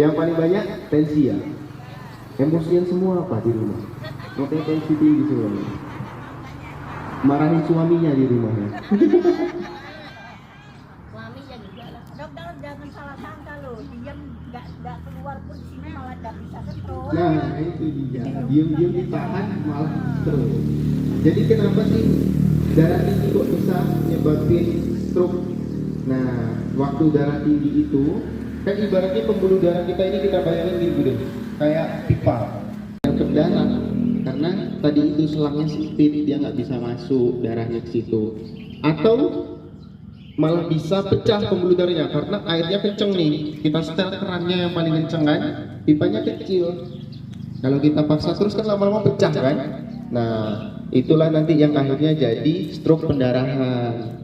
Yang paling banyak tensi ya. Emosian semua apa di rumah? Makanya tensi tinggi semuanya. Marahin suaminya di rumahnya. Suaminya juga lah. Dokter jangan salah sangka loh, diam nggak keluar pun di sini malah nggak bisa stroke. Nah itu dia, diam-diam ditahan malah terus. Jadi kenapa sih darah tinggi kok bisa nyebabin stroke? Nah, waktu darah tinggi itu kan ibaratnya pembuluh darah kita ini kita bayangin gitu deh, kayak pipa yang berdarah. Karena tadi itu selangnya sempit, dia nggak bisa masuk darahnya ke situ. Atau malah bisa pecah pembuluh darahnya karena airnya kenceng nih. Kita setel kerannya yang paling kenceng kan, pipanya kecil. Kalau kita paksa terus kan lama-lama pecah kan. Nah, itulah nanti yang akhirnya jadi stroke pendarahan.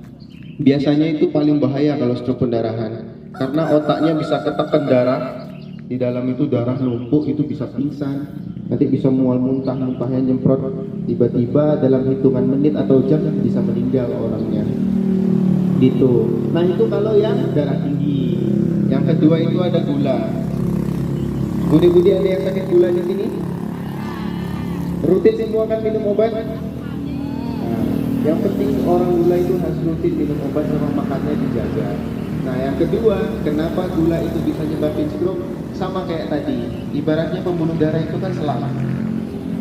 Biasanya itu paling bahaya kalau stroke pendarahan karena otaknya bisa ketekan darah, di dalam itu darah numpuk, itu bisa pingsan, nanti bisa mual muntah, muntahnya nyemprot, tiba-tiba dalam hitungan menit atau jam bisa meninggal orangnya gitu. Nah itu kalau yang darah tinggi. Yang kedua itu ada gula. Budi-budi ada yang sakit gula di sini? Rutin semua kan minum obat? Nah, yang penting orang gula itu harus rutin minum obat sama makannya dijaga. Nah yang kedua, kenapa gula itu bisa nyebabin stroke? Sama kayak tadi, ibaratnya pembuluh darah itu kan selang.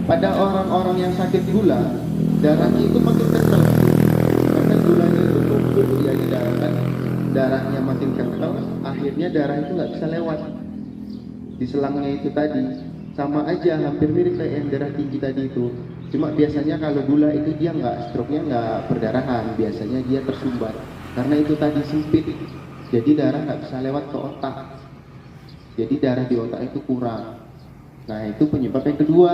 Pada orang-orang yang sakit gula, darahnya itu makin kental karena gulanya itu numpuk ya di darah kan. Darahnya makin kental, akhirnya darah itu nggak bisa lewat di selangnya itu tadi. Sama aja, hampir mirip kayak yang darah tinggi tadi itu. Cuma biasanya kalau gula itu dia nggak, stroke-nya nggak perdarahan, biasanya dia tersumbat karena itu tadi sempit, jadi darah nggak bisa lewat ke otak, jadi darah di otak itu kurang. Nah itu penyebab yang kedua,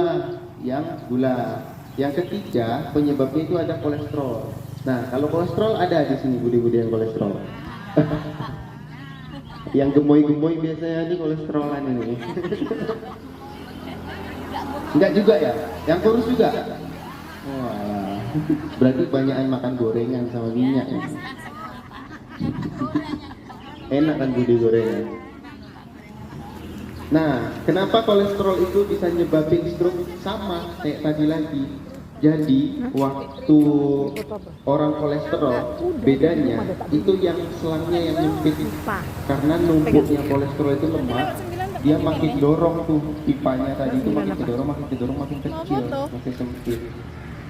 yang gula. Yang ketiga penyebabnya itu ada kolesterol. Nah kalau kolesterol ada di sini budi-budi yang kolesterol. Yang gemoy-gemoy biasanya ini kolesterolan ini. Enggak juga ya? Yang kurus juga? Wah, berarti banyakan makan gorengan sama minyak ya. Enak kan budi gorengan. Nah, kenapa kolesterol itu bisa nyebabin stroke? Sama kayak tadi lagi. Jadi, waktu orang kolesterol, bedanya itu yang selangnya yang nyempit. Karena numpuknya kolesterol itu lemah, dia makin dorong tuh pipanya tadi itu makin kedorong, makin kecil, makin sempit.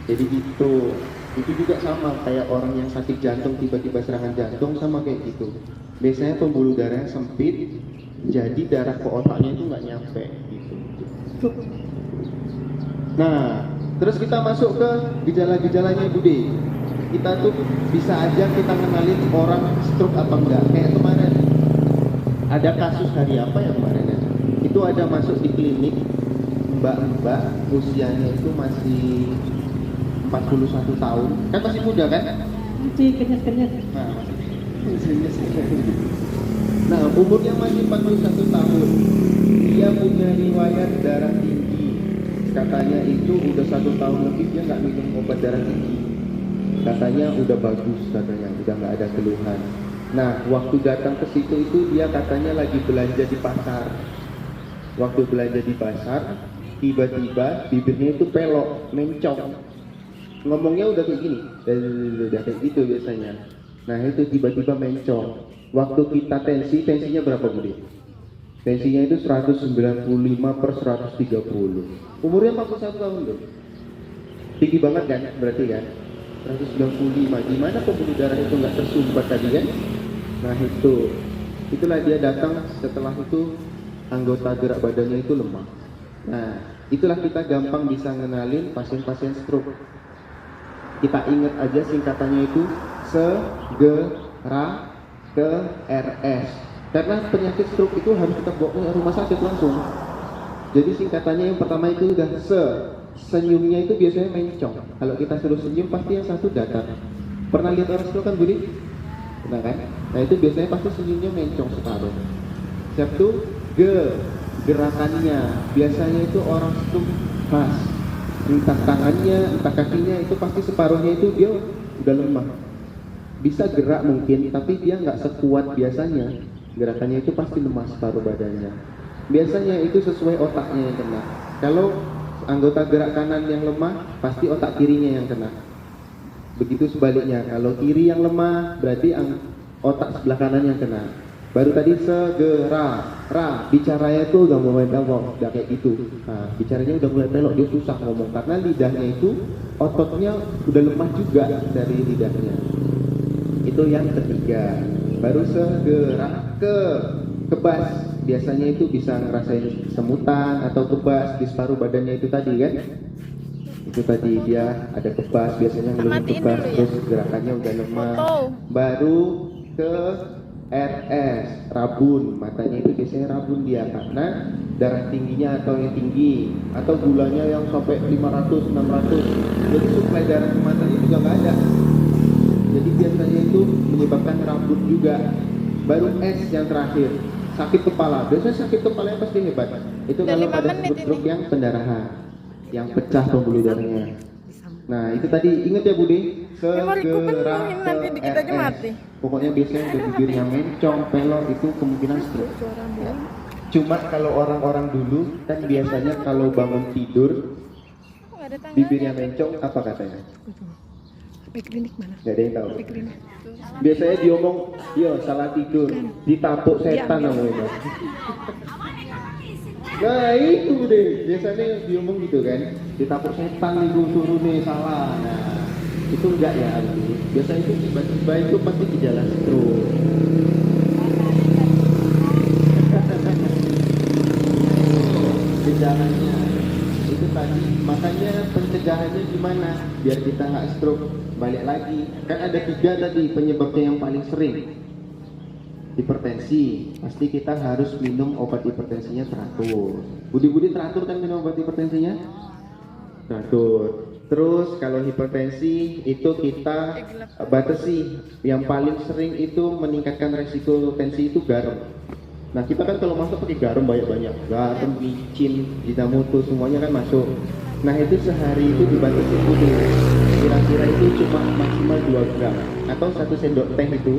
Jadi gitu. Itu juga sama kayak orang yang sakit jantung, tiba-tiba serangan jantung, sama kayak gitu. Biasanya pembuluh darahnya sempit, jadi darah ke otaknya itu nggak nyampe gitu. Nah, terus kita masuk ke gejala-gejalanya Bude. Kita tuh bisa aja kita kenalin orang stroke apa enggak. Kayak kemarin ada kasus hari apa ya kemarin ya? Itu ada masuk di klinik mbak-mbak usianya itu masih 41 tahun. Kan masih muda kan? Masih kenyas-kenyas. Nah, nah, umurnya masih 41 tahun. Dia punya riwayat darah tinggi. Katanya itu udah 1 tahun lebih dia nggak minum obat darah tinggi. Katanya udah bagus, katanya udah nggak ada keluhan. Nah, waktu datang ke situ itu dia katanya lagi belanja di pasar. Waktu belanja di pasar, tiba-tiba bibirnya itu pelok, mencong. Ngomongnya udah kayak gini, udah kayak gitu biasanya. Nah itu tiba-tiba mencong. Waktu kita tensinya berapa Budi? Tensinya itu 195/130. Umurnya 41 tahun loh. Tinggi banget kan berarti kan? 195. Gimana pembuluh darah itu nggak tersumbat tadi kan? Nah itulah dia datang. Setelah itu anggota gerak badannya itu lemah. Nah itulah kita gampang bisa ngenalin pasien-pasien stroke. Kita ingat aja singkatannya itu segera ke RS. Karena penyakit stroke itu harus kita bawa ke rumah sakit langsung. Jadi singkatannya yang pertama itu udah senyumnya itu biasanya mencong. Kalau kita suruh senyum pasti yang satu datar. Pernah lihat orang stroke kan Budi? Pernah kan? Nah itu biasanya pasti senyumnya mencong separuh. Satu gerakannya biasanya itu orang stroke khas. Entah tangannya, entah kakinya itu pasti separuhnya itu dia udah lemah. Bisa gerak mungkin, tapi dia nggak sekuat biasanya. Gerakannya itu pasti lemas paruh badannya. Biasanya itu sesuai otaknya yang kena. Kalau anggota gerak kanan yang lemah, pasti otak kirinya yang kena. Begitu sebaliknya, kalau kiri yang lemah, berarti otak sebelah kanan yang kena. Baru tadi segera, bicaranya itu udah mulai belok, udah kayak gitu. Nah, bicaranya udah mulai belok, dia susah ngomong karena lidahnya itu ototnya udah lemah juga dari lidahnya. Itu yang ketiga. Baru segera kebas. Biasanya itu bisa ngerasain semutan atau kebas di separuh badannya itu tadi kan. Itu tadi dia ada kebas, biasanya ngeluhin kebas, terus gerakannya udah lemah. Baru ke RS, rabun, matanya itu biasanya rabun dia karena darah tingginya atau yang tinggi atau gulanya yang sampai 500, 600. Jadi suplai darah ke matanya juga nggak ada. Jadi biasanya itu menyebabkan rabun juga. Baru S yang terakhir, sakit kepala. Biasanya sakit kepala yang pasti hebat. Itu kalau ada stroke yang pendarahan, yang pecah pembuluh darahnya. Nah itu tadi ingat ya Budi, segera ke RS. Pokoknya biasanya udah bibirnya mencong, pelor itu kemungkinan stroke. Cuma kalau orang-orang dulu kan biasanya kalau bangun tidur bibirnya mencong apa katanya? Klinik mana? Gak ada yang tahu. Biasanya diomong, yo salah tidur, ditapuk setan namanya. Nah itu deh, biasanya diomong gitu kan, ditapuk setan itu suruh nih salah. Nah itu enggak ya Ali. Biasanya itu tiba-tiba itu pasti gejala stroke. Gejalanya itu tadi, makanya pencegahannya gimana biar kita nggak stroke. Balik lagi, kan ada 3 tadi penyebabnya yang paling sering. Hipertensi, pasti kita harus minum obat hipertensinya teratur. Budi teratur kan minum obat hipertensinya? Teratur. Terus kalau hipertensi itu kita batasi. Yang paling sering itu meningkatkan resiko tensi itu garam. Nah kita kan kalau masuk pakai garam banyak-banyak, garam, micin, jinamoto semuanya kan masuk. Nah itu sehari itu dibatasi dulu. Kira-kira itu cuma maksimal 2 gram atau 1 sendok teh itu